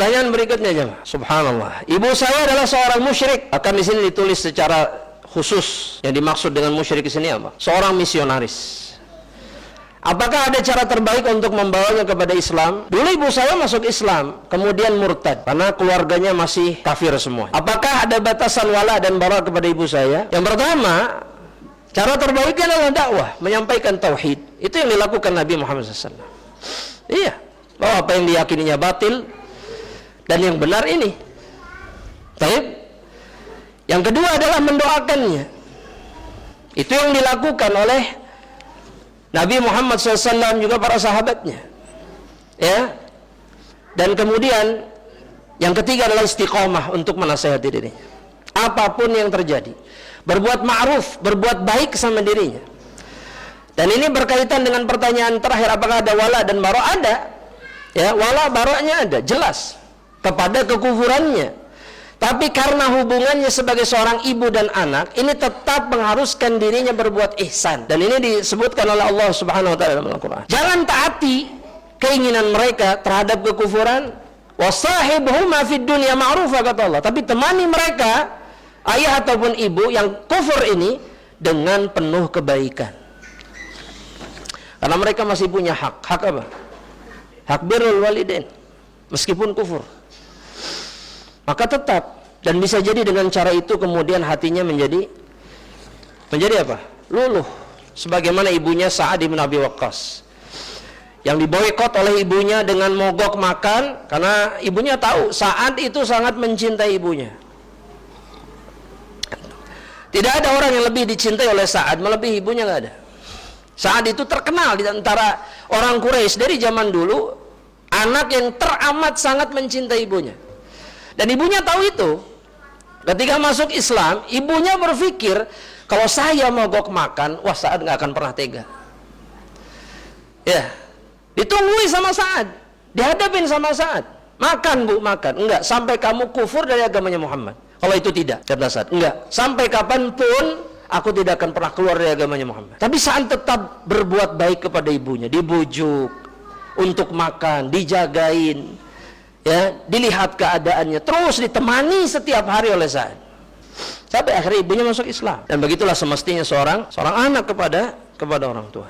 Pertanyaan berikutnya jemaah. Subhanallah. Ibu saya adalah seorang musyrik. Akan di sini ditulis secara khusus. Yang dimaksud dengan musyrik di sini apa? Seorang misionaris. Apakah ada cara terbaik untuk membawanya kepada Islam? Dulu ibu saya masuk Islam, kemudian murtad karena keluarganya masih kafir semua. Apakah ada batasan wala dan bara kepada ibu saya? Yang pertama, cara terbaiknya adalah dakwah, menyampaikan tauhid. Itu yang dilakukan Nabi Muhammad SAW. Iya, bahwa apa yang diyakininya batil dan yang benar ini. Baik. Yang kedua adalah mendoakannya. Itu yang dilakukan oleh Nabi Muhammad SAW juga para sahabatnya, ya. Dan kemudian yang ketiga adalah istiqomah untuk menasihati dirinya. Apapun yang terjadi, berbuat ma'ruf, berbuat baik sama dirinya. Dan ini berkaitan dengan pertanyaan terakhir, apakah ada wala dan bara? Ada, ya. Wala baranya ada, jelas kepada kekufurannya. Tapi karena hubungannya sebagai seorang ibu dan anak, ini tetap mengharuskan dirinya berbuat ihsan. Dan ini disebutkan oleh Allah Subhanahu wa taala dalam Al-Qur'an. Jangan taati keinginan mereka terhadap kekufuran. Wasahibhuma fid dunya ma'rufa, kata Allah. Tapi temani mereka, ayah ataupun ibu yang kufur ini, dengan penuh kebaikan. Karena mereka masih punya hak. Hak apa? Hak birrul walidain. Meskipun kufur. Maka tetap, dan bisa jadi dengan cara itu kemudian hatinya menjadi apa? Luluh. Sebagaimana ibunya Sa'ad bin Abi Waqqas, yang diboikot oleh ibunya dengan mogok makan, karena ibunya tahu Sa'ad itu sangat mencintai ibunya. Tidak ada orang yang lebih dicintai oleh Sa'ad melebihi ibunya, nggak ada. Sa'ad itu terkenal di antara orang Quraisy dari zaman dulu, anak yang teramat sangat mencintai ibunya. Dan ibunya tahu itu. Ketika masuk Islam, ibunya berpikir, kalau saya mogok makan, wah Sa'ad nggak akan pernah tega. Ya, ditunggui sama Sa'ad, dihadapin sama Sa'ad. Makan bu, makan. Enggak, sampai kamu kufur dari agamanya Muhammad. Kalau itu tidak, kata Sa'ad. Enggak, sampai kapanpun aku tidak akan pernah keluar dari agamanya Muhammad. Tapi Sa'ad tetap berbuat baik kepada ibunya, dibujuk untuk makan, dijagain, ya, dilihat keadaannya, terus ditemani setiap hari oleh Sa'ad. Sampai akhirnya ibunya masuk Islam. Dan begitulah semestinya seorang anak kepada orang tua.